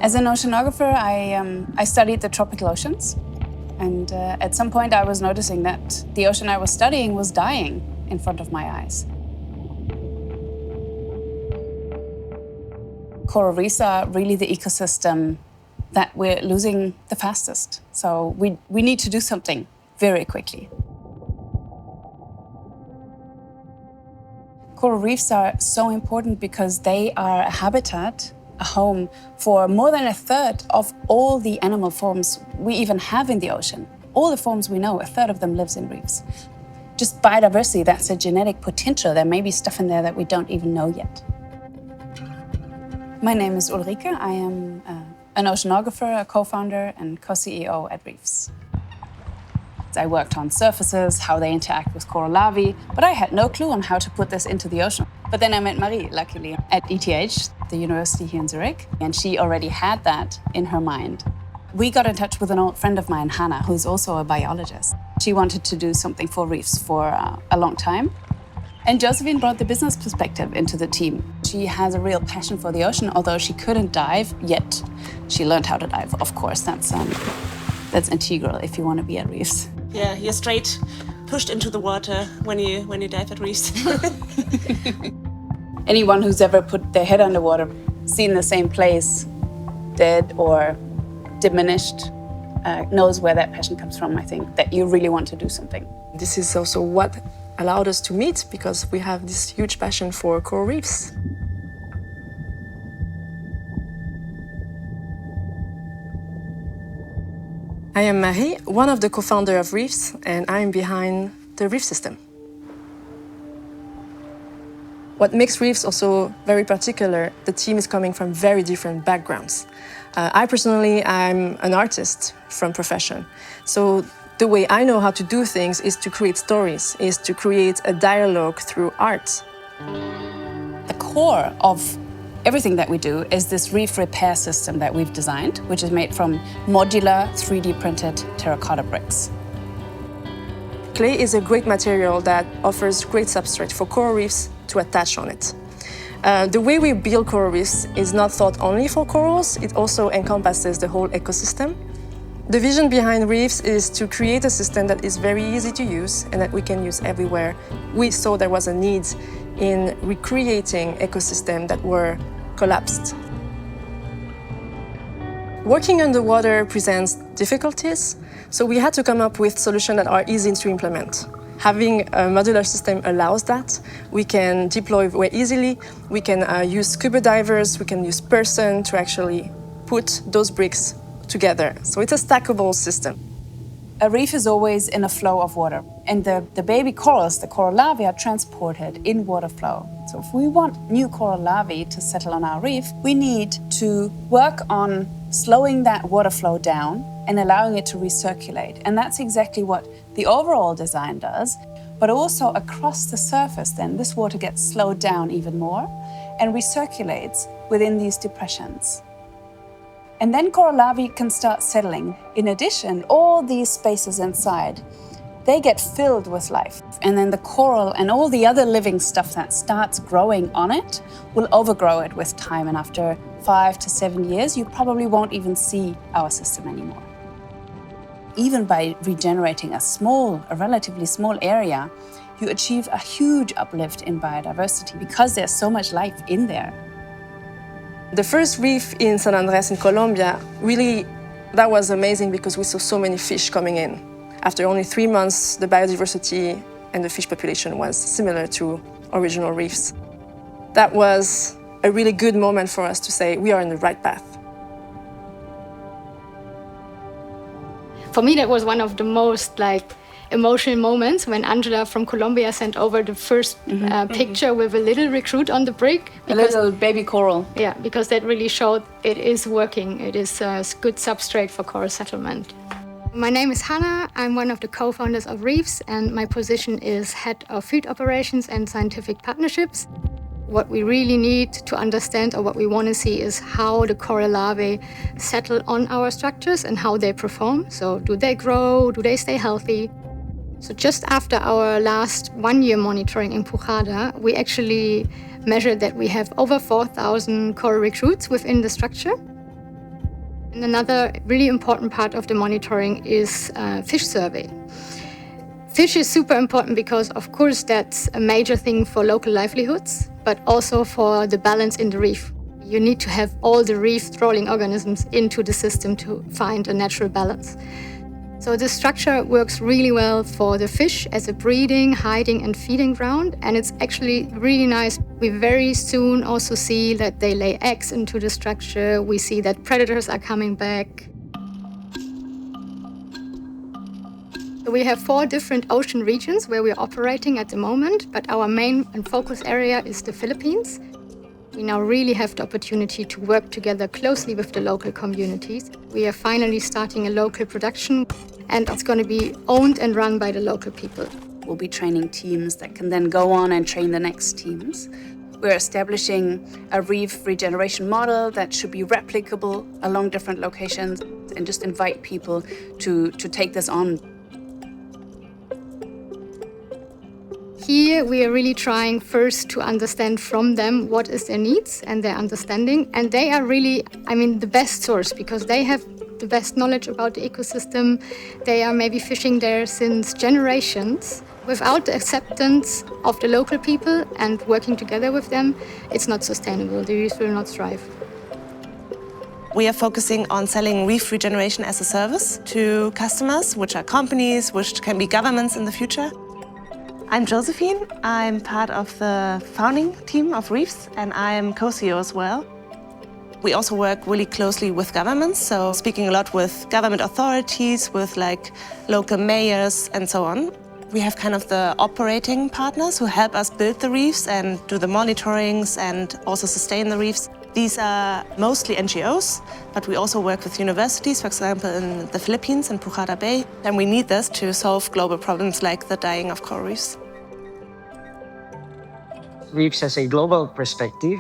As an oceanographer, I studied the tropical oceans. And at some point I was noticing that the ocean I was studying was dying in front of my eyes. Coral reefs are really the ecosystem that we're losing the fastest. So we need to do something very quickly. Coral reefs are so important because they are a habitat, a home for more than a third of all the animal forms we even have in the ocean. All the forms we know, a third of them lives in reefs. Just biodiversity, that's a genetic potential. There may be stuff in there that we don't even know yet. My name is Ulrike. I am an oceanographer, a co-founder and co-CEO at Reefs. I worked on surfaces, how they interact with coral larvae, but I had no clue on how to put this into the ocean. But then I met Marie, luckily, at ETH, the university here in Zurich, and she already had that in her mind. We got in touch with an old friend of mine, Hanna, who's also a biologist. She wanted to do something for reefs for a long time. And Josephine brought the business perspective into the team. She has a real passion for the ocean, although she couldn't dive yet. She learned how to dive, of course. That's integral if you want to be at reefs. Yeah, you're straight pushed into the water when you dive at reefs. Anyone who's ever put their head underwater, seen the same place, dead or diminished, knows where that passion comes from, I think, that you really want to do something. This is also what allowed us to meet, because we have this huge passion for coral reefs. I am Marie, one of the co-founders of Reefs, and I'm behind the reef system. What makes Reefs also very particular, the team is coming from very different backgrounds. I personally, I'm an artist from profession. So the way I know how to do things is to create stories, is to create a dialogue through art. The core of everything that we do is this reef repair system that we've designed, which is made from modular 3D printed terracotta bricks. Clay is a great material that offers great substrate for coral reefs to attach on it. The way we build coral reefs is not thought only for corals, it also encompasses the whole ecosystem. The vision behind Reefs is to create a system that is very easy to use and that we can use everywhere. We saw there was a need in recreating ecosystems that were collapsed. Working underwater presents difficulties, so we had to come up with solutions that are easy to implement. Having a modular system allows that. We can deploy very easily. We can use scuba divers, we can use person to actually put those bricks together. So it's a stackable system. A reef is always in a flow of water, and the baby corals, the coral larvae, are transported in water flow. So if we want new coral larvae to settle on our reef, we need to work on slowing that water flow down and allowing it to recirculate. And that's exactly what the overall design does, but also across the surface then, this water gets slowed down even more and recirculates within these depressions. And then coral larvae can start settling. In addition, all these spaces inside, they get filled with life. And then the coral and all the other living stuff that starts growing on it will overgrow it with time. And after 5 to 7 years, you probably won't even see our system anymore. Even by regenerating a relatively small area, you achieve a huge uplift in biodiversity because there's so much life in there. The first reef in San Andres in Colombia, really, that was amazing because we saw so many fish coming in. After only 3 months, the biodiversity and the fish population was similar to original reefs. That was a really good moment for us to say we are on the right path. For me, that was one of the most emotional moments when Angela from Colombia sent over the first picture with a little recruit on the brick. A little baby coral. Yeah, because that really showed it is working. It is a good substrate for coral settlement. My name is Hanna. I'm one of the co-founders of Reefs, and my position is Head of Field Operations and Scientific Partnerships. What we really need to understand, or what we want to see, is how the coral larvae settle on our structures and how they perform. So do they grow? Do they stay healthy? So just after our last 1-year monitoring in Puchada, we actually measured that we have over 4,000 coral recruits within the structure. And another really important part of the monitoring is fish survey. Fish is super important because, of course, that's a major thing for local livelihoods, but also for the balance in the reef. You need to have all the reef trawling organisms into the system to find a natural balance. So this structure works really well for the fish as a breeding, hiding and feeding ground, and it's actually really nice. We very soon also see that they lay eggs into the structure. We see that predators are coming back. So we have 4 different ocean regions where we're operating at the moment, but our main and focus area is the Philippines. We now really have the opportunity to work together closely with the local communities. We are finally starting a local production, and it's going to be owned and run by the local people. We'll be training teams that can then go on and train the next teams. We're establishing a reef regeneration model that should be replicable along different locations and just invite people to take this on. Here we are really trying first to understand from them what is their needs and their understanding. And they are really, the best source because they have the best knowledge about the ecosystem. They are maybe fishing there since generations. Without the acceptance of the local people and working together with them, it's not sustainable. The reefs will not thrive. We are focusing on selling reef regeneration as a service to customers, which are companies, which can be governments in the future. I'm Josephine. I'm part of the founding team of Reefs, and I'm co-CEO as well. We also work really closely with governments, so speaking a lot with government authorities, with local mayors and so on. We have kind of the operating partners who help us build the reefs and do the monitorings and also sustain the reefs. These are mostly NGOs, but we also work with universities, for example, in the Philippines, in Pujarra Bay. And we need this to solve global problems like the dying of coral reefs. Reefs has a global perspective.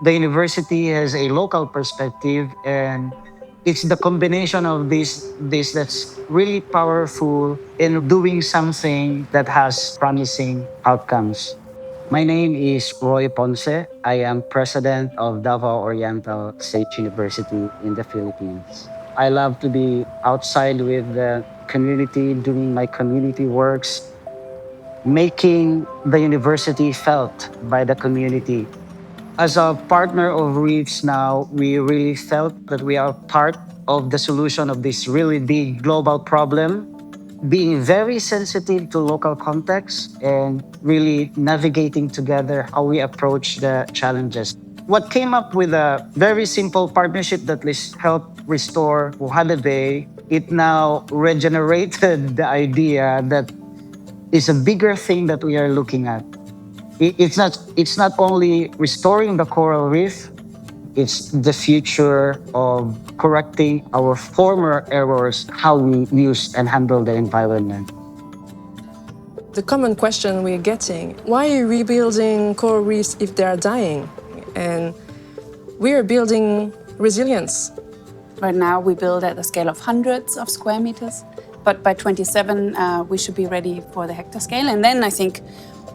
The university has a local perspective, and it's the combination of this that's really powerful in doing something that has promising outcomes. My name is Roy Ponce. I am president of Davao Oriental State University in the Philippines. I love to be outside with the community, doing my community works, making the university felt by the community. As a partner of Reefs now, we really felt that we are part of the solution of this really big global problem, being very sensitive to local context and really navigating together how we approach the challenges. What came up with a very simple partnership that helped restore Pujarra Bay, it now regenerated the idea that is a bigger thing that we are looking at. It's not only restoring the coral reef, it's the future of correcting our former errors, how we use and handle the environment. The common question we're getting, why are you rebuilding coral reefs if they are dying? And we are building resilience. Right now we build at the scale of hundreds of square meters, but by 27 we should be ready for the hectare scale. And then I think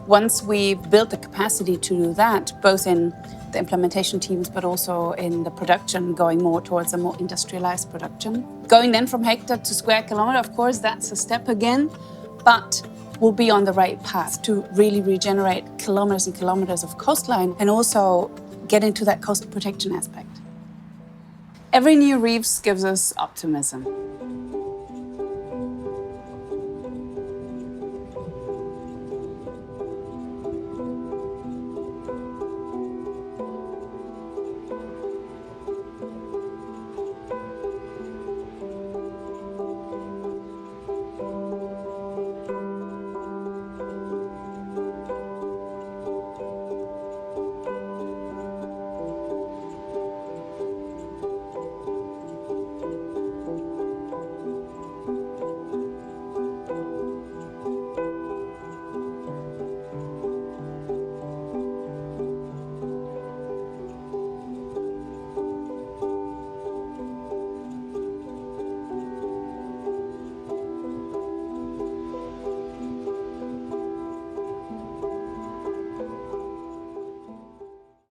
once we've built the capacity to do that, both in the implementation teams, but also in the production, going more towards a more industrialized production. Going then from hectare to square kilometer, of course, that's a step again, but we'll be on the right path to really regenerate kilometers and kilometers of coastline and also get into that coastal protection aspect. Every new reefs gives us optimism.